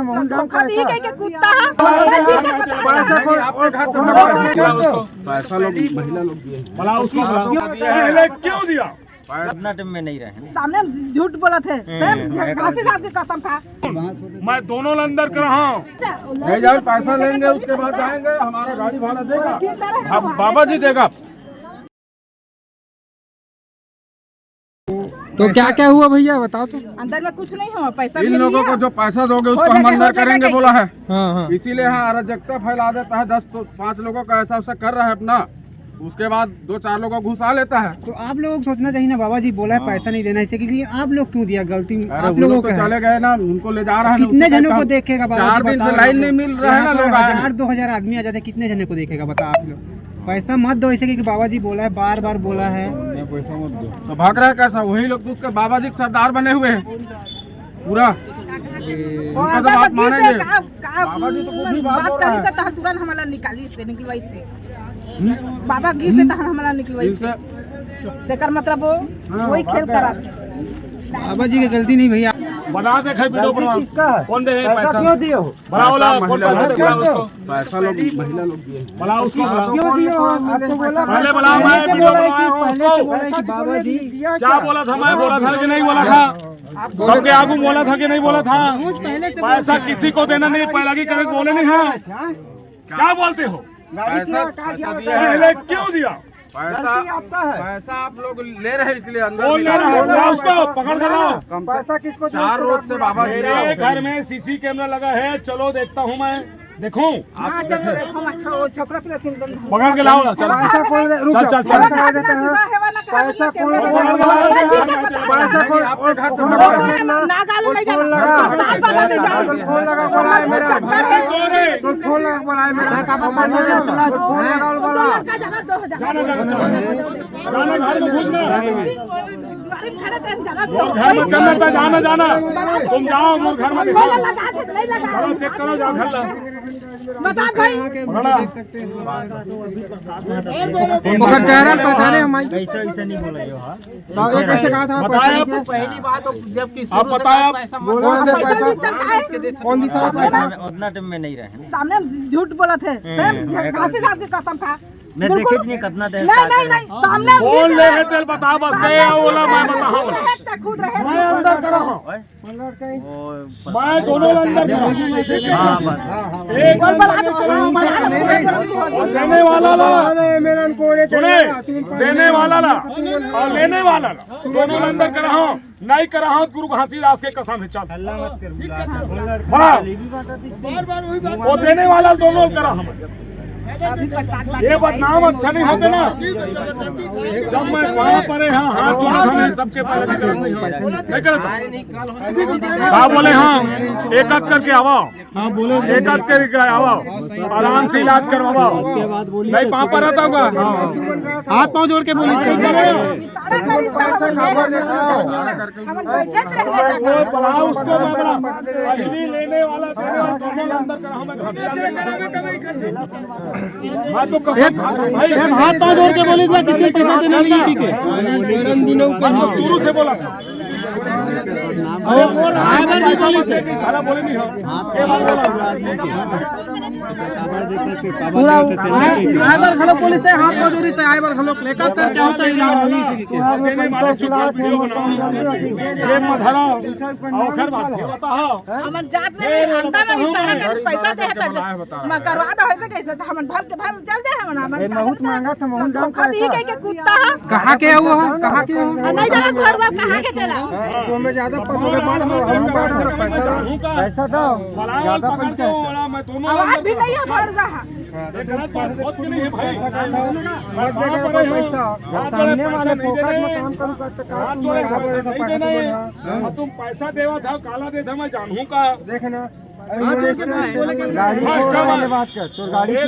मोहन राम का ठीक है कि कुत्ता है पैसा लोग महिला लोग दिए भला उसको पहले क्यों दिया? इतना टाइम में नहीं रहे। सामने झूठ बोला थे घासी साहब की कसम था। मैं दोनों अंदर कर रहा हूँ। नहीं जाओ, पैसा लेंगे उसके बाद जाएंगे, हमारा गाड़ी भाड़ा देगा, अब बाबा जी देगा। तो क्या क्या हुआ भैया बताओ तो। अंदर में कुछ नहीं हुआ, पैसा इन लोगों को जो पैसा दोगे उसको हम अंदर करेंगे बोला है। हाँ। इसीलिए यहाँ अराजकता फैला देता है। 10-5 लोगों का ऐसा कर रहा है अपना, उसके बाद 2-4 लोगों को घुसा लेता है। तो आप लोगों को सोचना चाहिए ना, बाबा जी बोला है पैसा नहीं देना, इसे के लिए आप लोग क्यों दिया? गलती आप लोगों को चले गए ना, उनको ले जा रहा है। कितने जनों को देखेगा? 4 दिन से लाइन नहीं मिल रहा है ना, लोग 1000-2000 आदमी आ जाते, कितने जने को देखेगा बता आप लोग? पैसा मत दो ऐसे, क्योंकि बाबा जी बोला है, बार बार बोला है पैसा मत दो। तो भाग रहा है कैसा? वही लोग तो उसके बाबा जी के सरदार बने हुए हैं पूरा। उनका तो बात मानेंगे। बाबा जी तो कुछ भी बात हो रहा है। तुरंत हमारा निकाली से निकलवाई से बाबा गी से हमारा निकलवाई से देकर मतलब वही खेल करा। बाबा जी की गलती नहीं भैया। बना दे वीडियो बनवा। कौन दे पैसा? क्यों दिए हो? भला वाला कौन पैसा दे उसको? पैसा लोग महिला लोग दिए। भला उसको क्यों दिए हो? आपको बोला पहले बोला मैं वीडियो बनवाया हूँ उसको। बाबा जी क्या बोला था? मैं बोला था कि नहीं बोला था? सबके आगू बोला था कि नहीं बोला था? पैसा किसी को देना नहीं, पहला की करके बोले नहीं है। क्या बोलते हो? पैसा पहले क्यों दिया? पैसा आप लोग ले रहे हैं इसलिए अंदर कौन ले रहा है? उसको पकड़ के लाओ। पैसा किसको? 4 रोज से बाबा जी मेरे घर में सीसी कैमरा लगा है, चलो देखता हूँ मैं, देखूं। पकड़ के लाओ ना, चल पैसा कौन? रुक चल चल चल। पैसा कौन? पैसा कौन? फोन लगा बोला है मेरा, फोन लगा बोला है मेरा, फोन लगा बोला। जाना घर में घुसना, घर में चलने पे जाना जाना। तुम जाओ मोर घर में, चलो चेक करो, जाओ घर ला। बता भाई चेहरा पहचाने हमारी ऐसा नहीं बोला ये। कैसे कहा था? बताया पहली बात जबकि आप बताया कौन दी साहब पैसा? उतना टाइम में नहीं रहे। सामने झूठ बोला थे घासी साहब की कसम था। मैं देखे नहीं कितना देर नहीं सामने कौन ले गए तेल बता, बस गए बोला मैं बताऊँ। खुद रहे मैं अंदर करा हूँ, मैं दोनों अंदर करा हूँ। एक देने वाला ला, सुने, देने वाला ला और लेने वाला ला, दोनों अंदर करा हूँ। नहीं करा हूँ गुरु घासीदास के कसम है। चल वो देने वाला दोनों करा हूँ। ये बदनाम अच्छा नहीं होते ना। जब मैं वहाँ पर हाथ जोड़ा था, सबके पहले नहीं हाँ बोले हाँ एक करके आवाओ, एक करके आवाओ, आराम से इलाज करवाओ। नहीं पाँव पर रहता होगा, हाथ पाँव जोड़ के बोली लेने वाला हाथ पाँव जोड़ के बोली किसी पैसा देने नहीं है। शुरू से बोला था पुलिस से हाथ मजूरी से आए बार खलोक लेकर कर क्या होता है इलाज हमन जात में अंदर में सारा का पैसा दे है मैं करवा दो ऐसे कैसे हम भर के भर चल दे हम बहुत महंगा था मोहन राम का। ठीक है कि कुत्ता कहाँ के हुआ है? कहाँ के नहीं जाना घर में कहाँ के देला तो मैं ज्यादा पैसा दो ज्यादा पैसा आवाज भी नहीं है भर रहा सामने वाले तुम पैसा देवा था, काला दे था, मैं जानू का देखना गाड़ी वाले बात कर तो गाड़ी की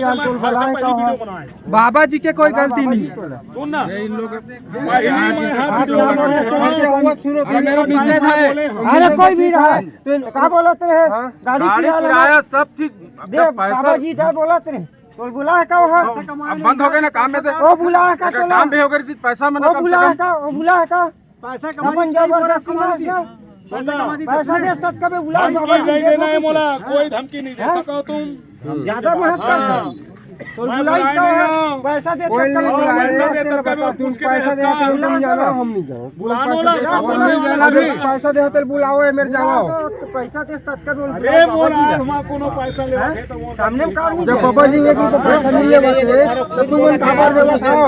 बाबा जी के कोई गलती नहीं। सुन ना, अरे कोई भी रहा क्या बोलते है? गाड़ी किराया सब चीज बाबा जी क्या बोलते है? तो बुला है का बंद हो गए ना काम में, वो बुला है का काम भी हो गई, पैसा में बुला है का पैसा पैसा दे तब कभी बुला धमकी नहीं देना है मोला, कोई धमकी नहीं दे सको तुम। ज्यादा मेहनत हाँ। तो मैं बुलाई बुलाई का नहीं हूँ। पैसा दे कोई नहीं तब बुलाए, पैसा दे तब कभी तुम उसके पैसा दे पैसा तो तुम जाना हम नहीं जाओ बुलानो ला, अपन नहीं जाना भी। पैसा दे होते बुलाओ मेरे जाओ पैसा दे तब कभी अरे मोला हमारा कोनो पैसा ले तो वो सामने काम नहीं जब बाबा जी एक को पैसा नहीं है बाटे तो तुम मन खबर दे बताओ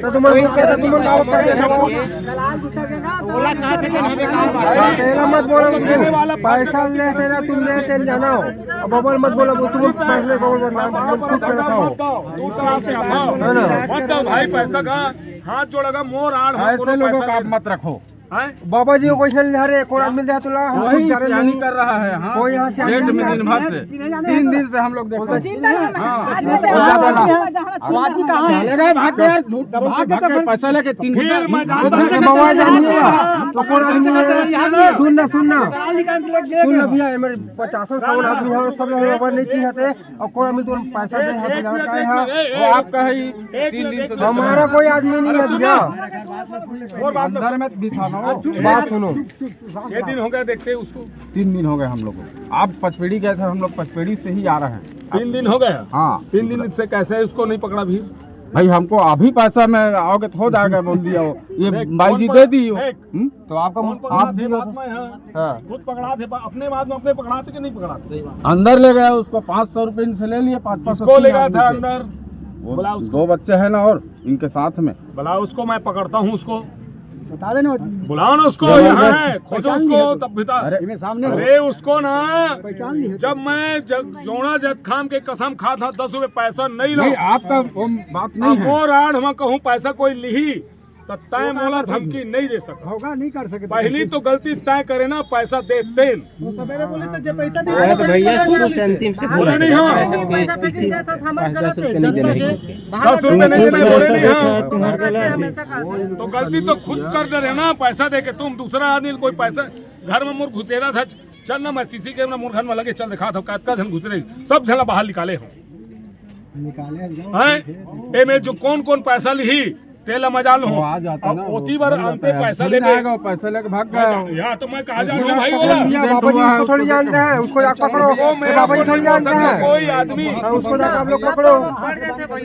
तो तुम मन कहता तुम मन का पैसा दबाओ बोला कहां थे कि हमें कहां बात तेरा मत बोलो पैसा ले तेरा तुम ले तेल जाना हो बबल मत बोलो तुम पैसे बबल मत नाम खुद कर खाओ दूसरा से हटाओ है ना? मतलब भाई पैसा का हाथ जोड़ेगा मोर आड़ हम ऐसे कोनो लोगों पैसा का आप दे- मत रखो। हैं? बाबा जी को क्वेश्चन ले रहे एक और आदमी दे तो ला हम वही खुद जा रहे सियानी नहीं कर रहा है। हाँ, कोई यहाँ से जेठ आने में नहीं दिन भर से 3 दिन से हम लोग देख रहे हैं। चिंता नहीं है। हाँ। आदमी आदमी कहाँ है? चलेगा भाग के यार, झूठ बोल के भाग के पैसा लेके 3 दिन फिर मैं जानता फिर हूँ। बाबा जानिएगा तो कौन आदमी है सुनना सुनना भैया मेरे 50-100 आदमी है सब लोग बाबा नहीं चिन्हते और कोई आदमी तो पैसा दे हाथ में लड़का है वो आपका है ही 3 दिन से हमारा कोई आदमी नहीं है भैया और बात अंदर में बिठाना हो। बात सुनो ये दिन हो गया देखते उसको 3 दिन हो गए हम लोग को। आप पचपेड़ी गए थे, हम लोग पचपेड़ी से ही आ रहे हैं। 3 दिन हो गए। हाँ 3 दिन से कैसे उसको नहीं पकड़ा भी? भाई, हमको अभी पैसा में आओगे तो हो जाएगा बोल दिया वो। ये देख, भाई कौन जी पर- दे दी हो। देख, तो आपका कौन पकड़ा आप थे भी बात में? हाँ। हाँ खुद पकड़ा थे अपने बाद में अपने पकड़ाते कि नहीं पकड़ाते? अंदर ले गया उसको 500 रुपए इनसे ले लिए। 500 किसको ले गया था अंदर? वो बुला उसको। 2 बच्चे हैं ना और इनके साथ में। बुला उसको, मैं पकड़ता हूँ उसको। बता देना बुलाओ ना उसको, जबरदस्त। यहाँ है, खोजो उसको तब बता। अरे सामने अरे उसको ना, पहचान नहीं जब मैं जोड़ा जत खाम के कसम खा था 10 रुपए पैसा नहीं लो। नहीं, आपका वो बात नहीं है। और आड़ हम कहूँ पैसा कोई ली तो तय मोला धमकी नहीं दे सकता। होगा नहीं कर सकते पहली तो गलती तय करे ना, पैसा दे तेल सवेरे बोले तो जब पैसा तो भैया शुरू से अंतिम से बोले नहीं हाँ। पैसा फिटिंग देता था हमारे गलत है जनता के 10 रुपए नहीं देने बोले नहीं हाँ। तुम्हारे हमेशा कहते तो गलती तो खुद कर दे रहे ना, पैसा दे के तुम दूसरा आदमी कोई पैसा घर में मुर्ग घुसेरा था। चल ना, मैं सीसी कैमरा मुर्ग घर में लगे चल दिखा था का झन घुसरे सब झला बाहर निकाले हो हैं। ए में जो कौन कौन पैसा ली तेला मजाल वो हो आ जाता ना, ओती बार वो अंते पैसा थोड़ी लेके आएगा, वो पैसा लेके भाग गया। यहाँ तो मैं कहा जा रहा हूँ भाई बोला बाबा जी उसको थोड़ी जानते हैं उसको जाकर पकड़ो वो मेरा बाबा जी थोड़ी जानते हैं कोई आदमी उसको जाकर आप लोग पकड़ो